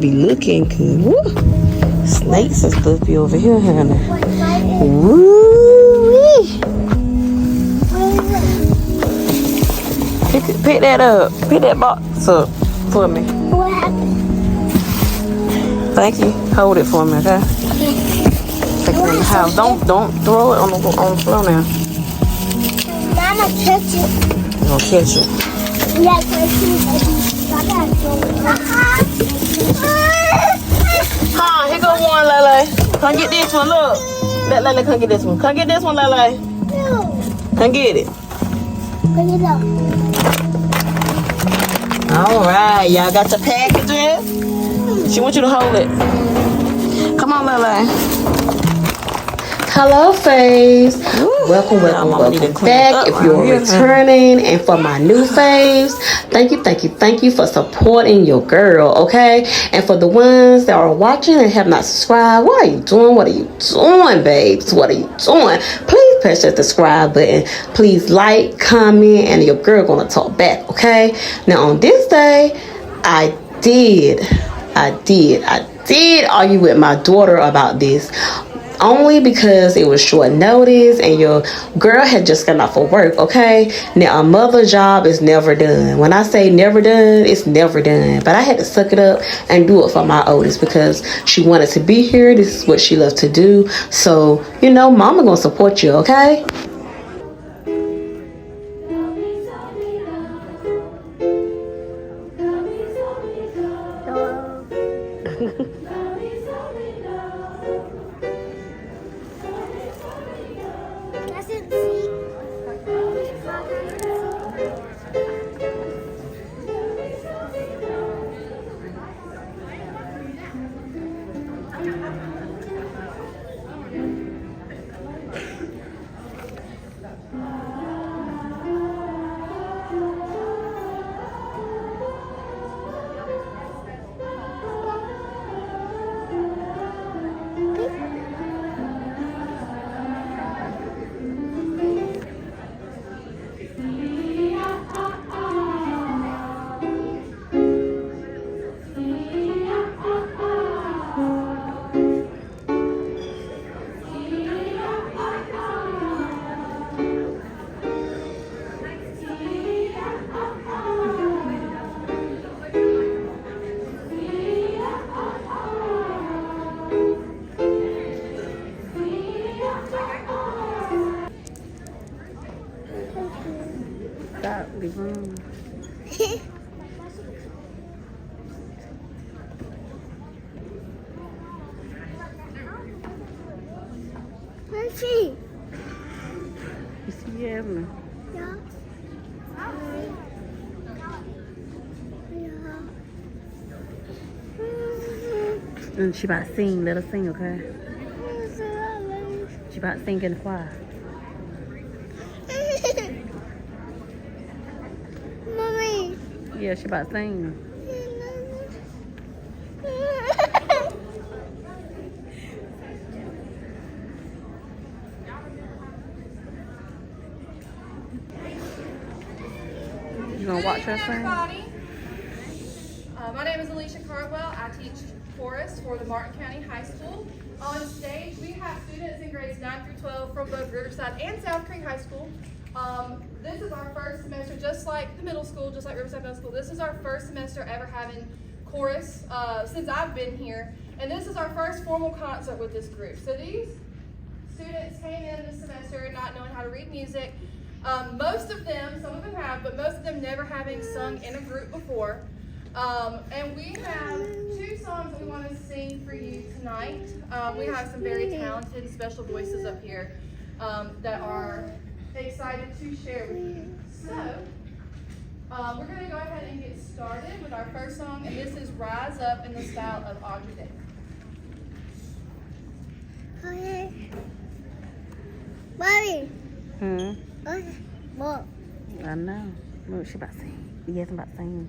be looking good. Woo. Snakes and stuff be over here, honey. Woo-wee. Pick that up. Pick that box up for me. What happened? Thank you. Hold it for me, okay? Take it in the house. Don't throw it on the floor now. Mama, catch it. You gonna catch it? Yeah, catch it. I gotta throw it. Here go one, Lele. Come get this one, look. Let Lele come get this one. Come get this one, Lele. Come get it. Bring it up. All right, y'all got your packages? She wants you to hold it. Come on, Lele. Hello, faves. Welcome back. If you're returning, and for my new faves, thank you for supporting your girl, okay? And for the ones that are watching and have not subscribed, what are you doing? What are you doing, babes? What are you doing? Please press that subscribe button. Please like, comment, and your girl gonna talk back, okay? Now on this day, I did argue with my daughter about this. Only because it was short notice and your girl had just gotten off of work, okay? Now, a mother job is never done. When I say never done, it's never done. But I had to suck it up and do it for my oldest because she wanted to be here. This is what she loves to do. So, you know, mama gonna support you, okay? Stop, leave her alone. Where's she? You see Evelyn? Yeah. And she about to sing. Let her sing, okay? She about to sing in the choir. Mommy. Yeah, she about to sing. You gonna watch her sing? My name is Alicia Cardwell. I teach chorus for the Martin County High School. On stage, we have students in grades 9 through 12 from both Riverside and South Creek High School. This is our first semester, just like the middle school, just like Riverside Middle School. This is our first semester ever having chorus since I've been here. And this is our first formal concert with this group. So these students came in this semester not knowing how to read music. Most of them, some of them have, but most of them never having sung in a group before. And we have 2 songs that we want to sing for you tonight. We have some very talented and special voices up here that are excited to share with you. So, we're going to go ahead and get started with our first song, and this is Rise Up in the style of Audrey Day. Okay. Mommy. Okay. What? I know. Look, she about to sing. Yes, I'm about to sing.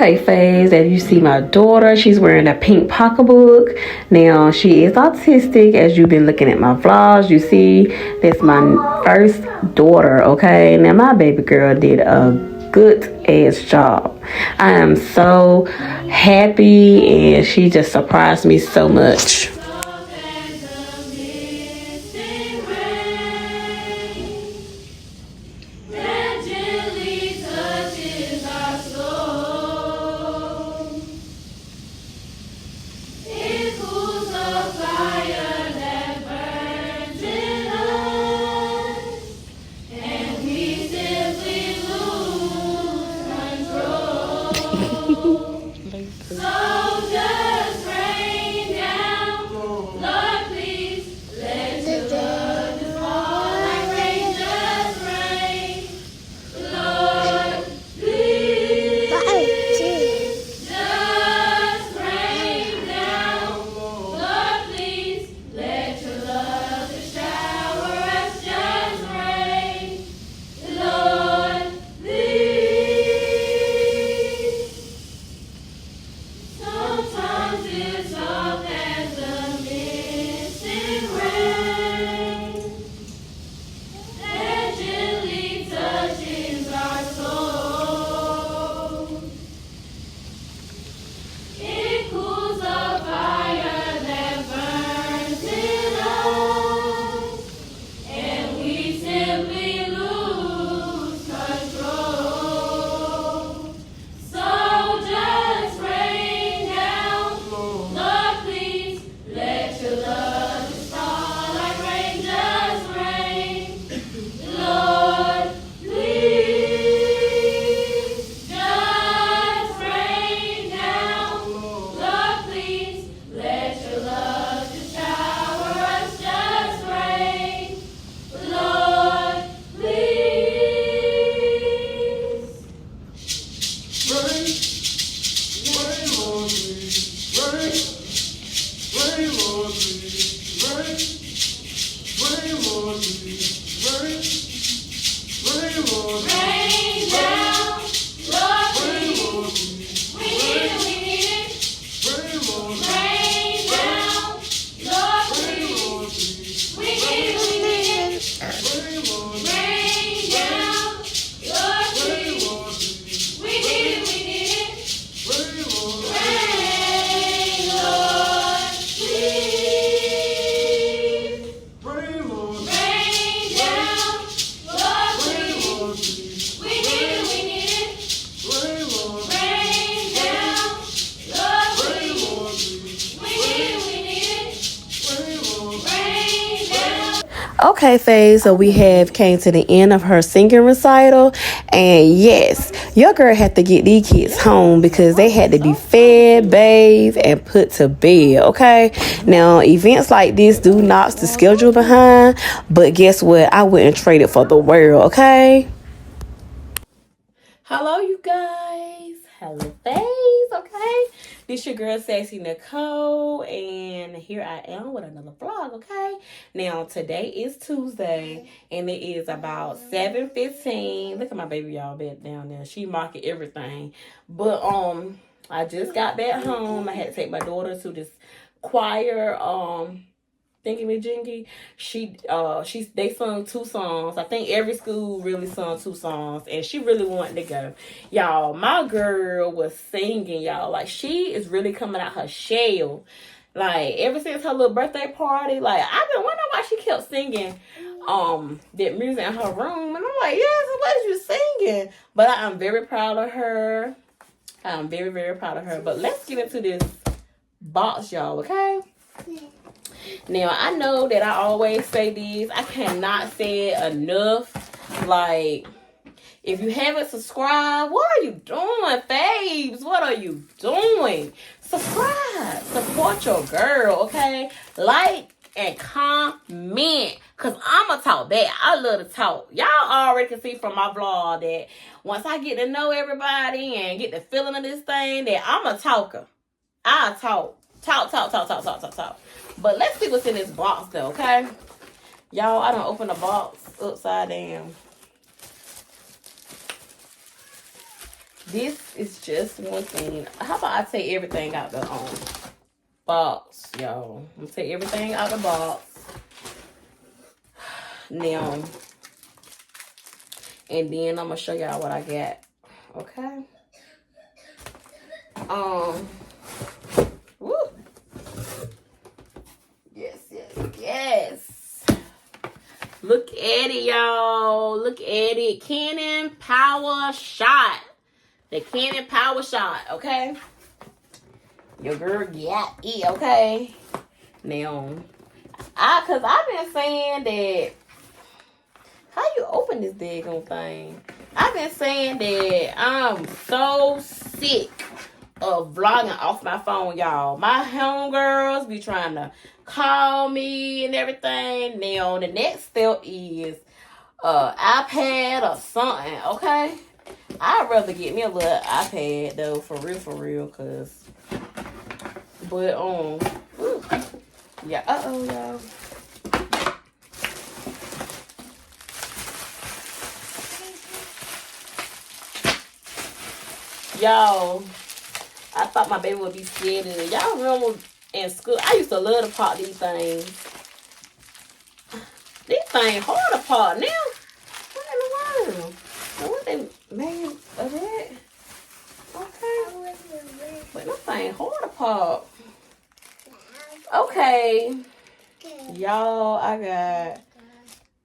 Okay, Faze, as you see my daughter, she's wearing a pink pocketbook. Now, she is autistic. As you've been looking at my vlogs, you see that's my first daughter, okay? Now, my baby girl did a good ass job. I am so happy, and she just surprised me so much. Okay, Faye, so we have came to the end of her singing recital, and yes, your girl had to get these kids home because they had to be fed, bathed, and put to bed, okay? Now, events like this do knock the schedule behind, but guess what? I wouldn't trade it for the world, okay? Hello, you guys. Hello, Faze, okay? This your girl, Sassy Nicole, and here I am with another vlog, okay? Now, today is Tuesday, and it is about 7:15. Look at my baby, y'all, bed down there. She marking everything. But, I just got back home. I had to take my daughter to this choir, thingy-majingy. They sung 2 songs. I think every school really sung 2 songs, and she really wanted to go. Y'all, my girl was singing, y'all. Like, she is really coming out her shell. Like, ever since her little birthday party, like, I've been wondering why she kept singing that music in her room. And I'm like, yes, what is you singing? But I'm very proud of her. I'm very, very proud of her. But let's get into this box, y'all, okay? Now, I know that I always say this. I cannot say it enough. Like, if you haven't subscribed, what are you doing, babes? What are you doing? Subscribe. Support your girl, okay? Like and comment. Because I'm going to talk back. I love to talk. Y'all already can see from my vlog that once I get to know everybody and get the feeling of this thing, that I'm a talker. I talk. Talk. But let's see what's in this box, though, okay? Y'all, I done opened the box upside down. This is just one thing. How about I take everything out the box, y'all? I'm gonna take everything out the box now, and then I'm gonna show y'all what I got. Okay. Woo. Yes, yes, yes. Look at it, y'all. Look at it. Canon Power Shot. The Canon Power Shot, okay? Your girl got it, okay? Now, cause I've been saying that. How you open this daggone thing? I've been saying that I'm so sick of vlogging off my phone, y'all. My homegirls be trying to call me and everything. Now, the next step is iPad or something, okay? I'd rather get me a little iPad though, for real, cause yeah, y'all. Y'all, I thought my baby would be scared of it. Y'all remember in school, I used to love to pop these things. These things hard to pop now. What in the world? What they made of that? Okay. But this thing hard to pop. Okay. Y'all, I got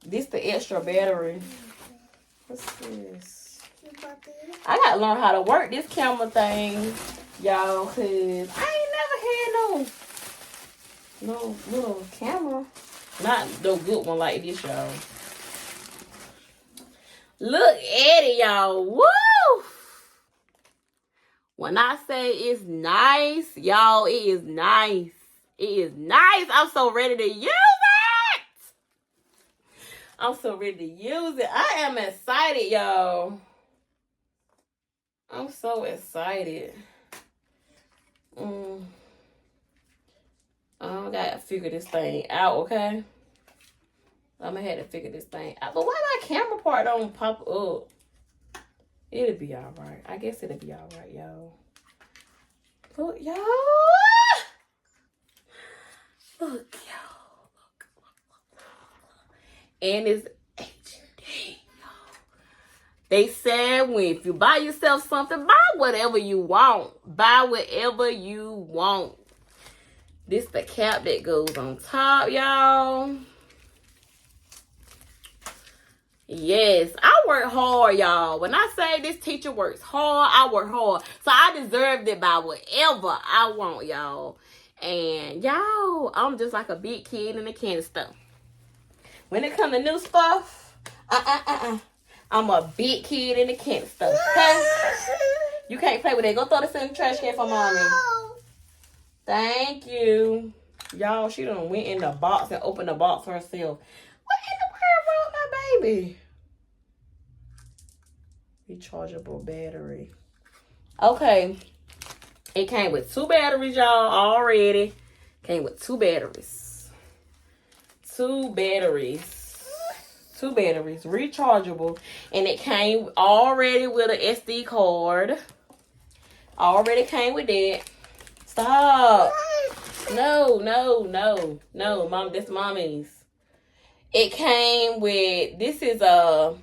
this the extra battery. What's this? I gotta learn how to work this camera thing, y'all, cause I ain't never had no little camera. Not no good one like this, y'all. Look at it, y'all. Woo! When I say it's nice, y'all, it is nice. It is nice. I'm so ready to use it. I'm so ready to use it. I am excited, y'all. I'm so excited. I gotta figure this thing out, okay? I'm gonna have to figure this thing out. But why my camera part don't pop up? It'll be alright. I guess it'll be alright, y'all. Look, y'all. Look, y'all. Look. And it's HD. They said if you buy yourself something, buy whatever you want. Buy whatever you want. This the cap that goes on top, y'all. Yes, I work hard, y'all. When I say this teacher works hard, I work hard. So I deserve it by whatever I want, y'all. And y'all, I'm just like a big kid in a candy store. When it comes to new stuff, I'm a big kid in the candy store, okay? You can't play with it. Go throw this in the trash can for mommy. Thank you. Y'all, she done went in the box and opened the box herself. What in the world wrong with my baby? Rechargeable battery. Okay. It came with 2 batteries, y'all, already. Came with 2 batteries. 2 batteries. 2 batteries. Rechargeable. And it came already with an SD card. Already came with that. Stop. No. Mom, that's mommy's. It came with, this is a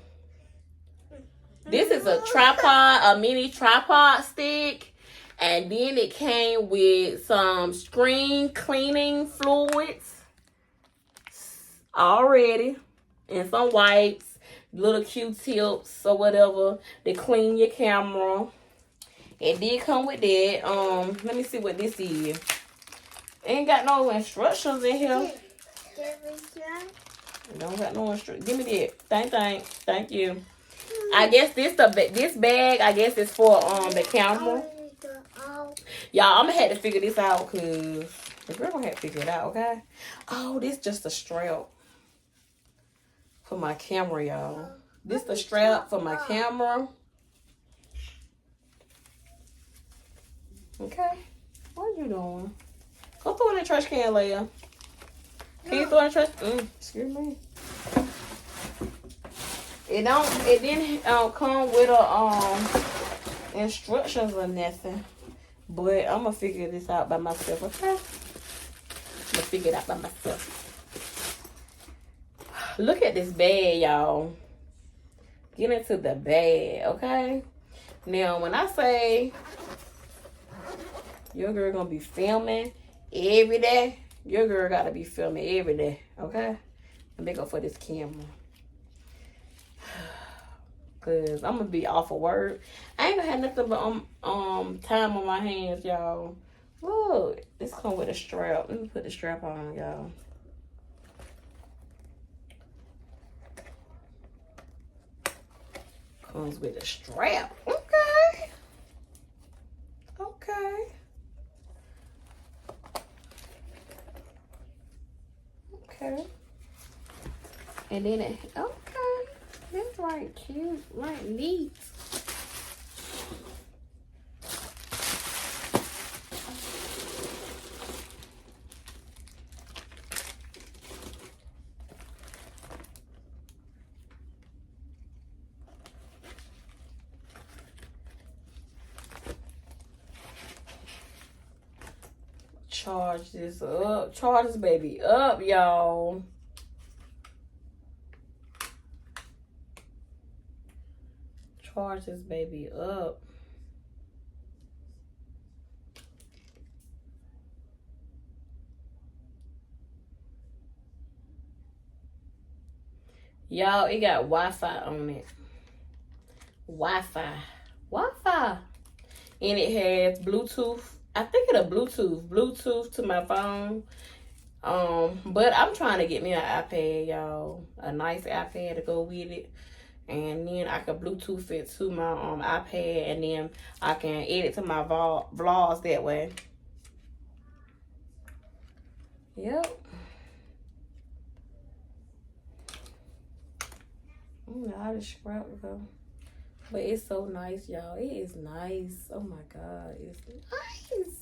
tripod, a mini tripod stick. And then it came with some screen cleaning fluids already. And some wipes, little Q-tips or whatever to clean your camera. It did come with that. Let me see what this is. Ain't got no instructions in here. Don't got no instructions. Give me that. Thank you. I guess this bag, I guess is for the camera. Y'all, I'm gonna have to figure this out because the girl gonna have to figure it out, okay? Oh, this just a strap for my camera, y'all. This the strap for my camera. Okay. What are you doing? Go throw in the trash can, Leia. Can you throw in the trash? Excuse me. It didn't come with a instructions or nothing. But I'm going to figure this out by myself, okay? I'm going to figure it out by myself. Look at this bag, y'all. Get into the bag, okay? Now, when I say your girl going to be filming every day, your girl got to be filming every day, okay? Let me go for this camera. Cause I'm gonna be off of work. I ain't gonna have nothing but time on my hands, y'all. Look, this come with a strap. Let me put the strap on, y'all. Comes with a strap. Okay. Okay. Okay. And then it, okay. That's right, cute, right, neat. Charge this up. Charge this baby up, y'all. Charge this baby up. Y'all, it got Wi-Fi on it. Wi-Fi. And it has Bluetooth. I think it'll Bluetooth to my phone. But I'm trying to get me an iPad, y'all. A nice iPad to go with it. And then I can Bluetooth it to my iPad, and then I can edit to my vlogs that way. Yep. I don't know how this scrap will go. But it's so nice, y'all. It is nice. Oh my God. It's nice.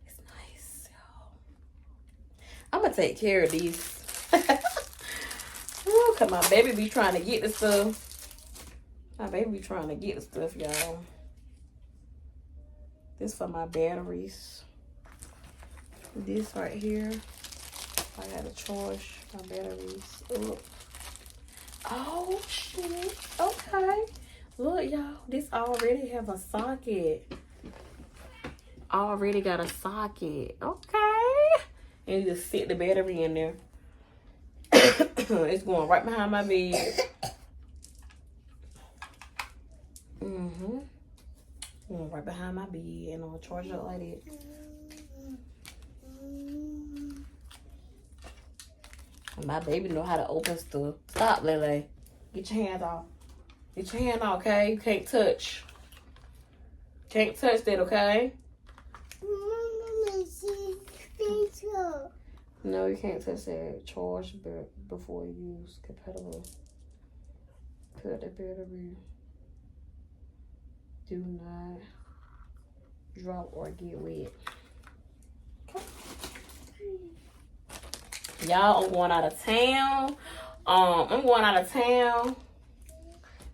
It's nice, y'all. I'm going to take care of these. Ooh, cause my baby be trying to get the stuff. My baby be trying to get the stuff, y'all. This for my batteries. This right here, I gotta charge my batteries up. Oh shit! Okay, look, y'all. This already have a socket. Already got a socket. Okay, and you just sit the battery in there. It's going right behind my bed. Going right behind my bed, and I'm gonna charge it up like that. My baby know how to open stuff. Stop, Lele. Get your hands off. Get your hand off, okay? You can't touch. Can't touch that, okay? No, you can't touch that. Charge before you use compatible. Put the battery. Do not drop or get wet. Okay. Y'all, I'm going out of town. I'm going out of town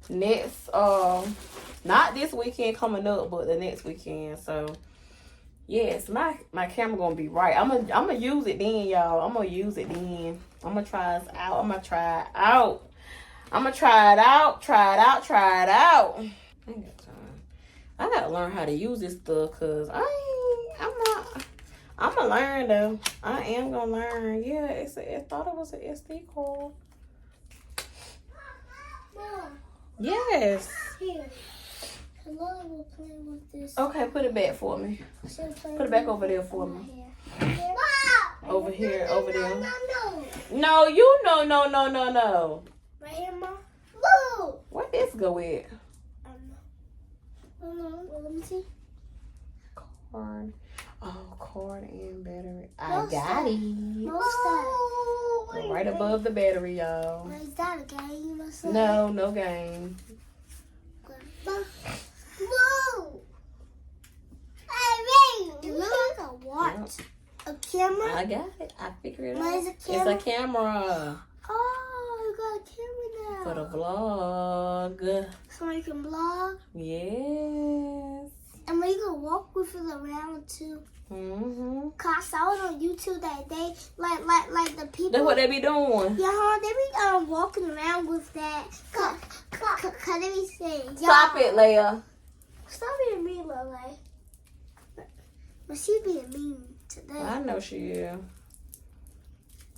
next, not this weekend coming up, but the next weekend. So yes, my camera gonna be right. I'm gonna use it then, y'all. I'm gonna use it then. I'm gonna try this out. I'm gonna try it out. I'm gonna try it out. Try it out. Try it out. I ain't got time. I gotta learn how to use this stuff, cause I'm gonna learn though. I am gonna learn. Yeah, I thought it was an SD card. Mom. Yes. Here. Hello, will play with this. Okay, put it back for me. Put it back over there for me. Over here, over there. No, you no. Right here, Mom. Woo! Where this go with? No, let me see. Cord. Oh, cord and battery. I got it. What's that? Right above the battery, y'all. Is that a game or something? No game. Whoa! Hey, Ray! It looks like a what? A camera? I got it. I figured it What out. is a camera? It's a camera. Oh, you got a camera For the vlog. So I can vlog. Yes. And we can walk with it around too. Mm-hmm. Cause I saw it on YouTube that day, like the people. That's what they be doing. Yeah, they be walking around with that. Cause they be saying, Stop it, Leia. Stop being mean, Lele. But she being mean today. I know she is.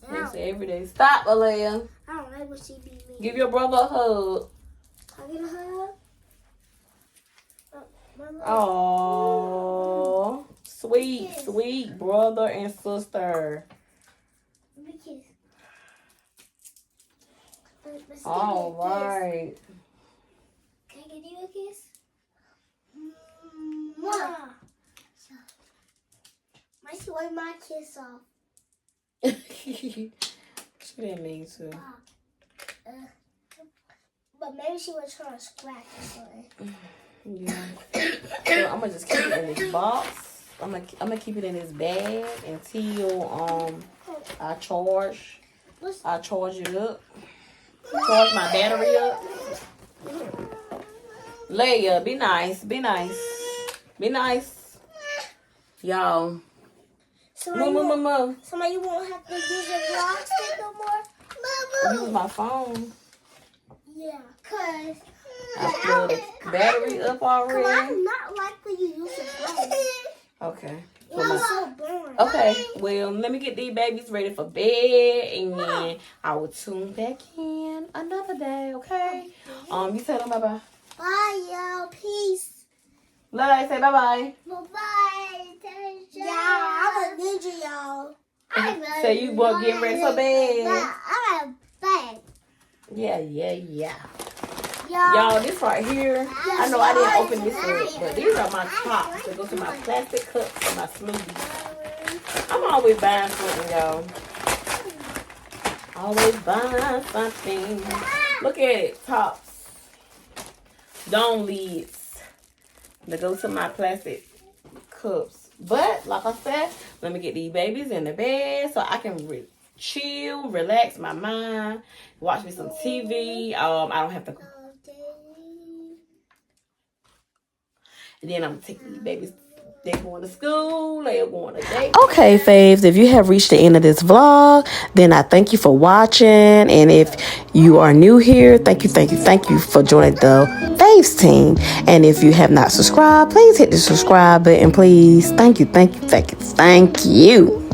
Yeah. It's every day. Stop, Leia. I don't like when she be mean. Give your brother a hug. Can I get a hug? Oh, sweet, sweet brother and sister. Let me kiss. Let's All give me a right. kiss. Can I give you a kiss? Mwah. Might she wipe my kiss off? She didn't mean to. But maybe she was trying to scratch or something. Yeah. So I'm gonna just keep it in this box. I'm gonna keep it in this bag until I charge it up. Charge my battery up. Leia, be nice. Be nice. Be nice. Y'all. Somebody you won't have to use your vlog stick no more? Use my phone. Yeah, cause I plugged the battery up already. I'm not likely you use your phone. Okay. It's so boring. Okay, well, let me get these babies ready for bed, and then I will tune back in another day, okay? You tell them bye-bye. Bye, y'all. Peace. Lily, say bye-bye. Bye-bye. Yeah, I'm a ninja, y'all. So you both getting ready for bed. I'm a bed. Yeah. Y'all, this right here, I know I didn't open this up, but these are my tops that go to my plastic cups and my smoothies. I'm always buying something, y'all. Always buying something. Look at it, tops. Dome lids that go to my plastic cups. But, like I said, let me get these babies in the bed so I can chill, relax my mind, watch me some TV. I don't have to. And then I'm gonna take these babies. They're going to school. They're going to date. Okay, faves, if you have reached the end of this vlog, then I thank you for watching. And if you are new here, thank you for joining the Faves team. And if you have not subscribed, please hit the subscribe button, please. Thank you.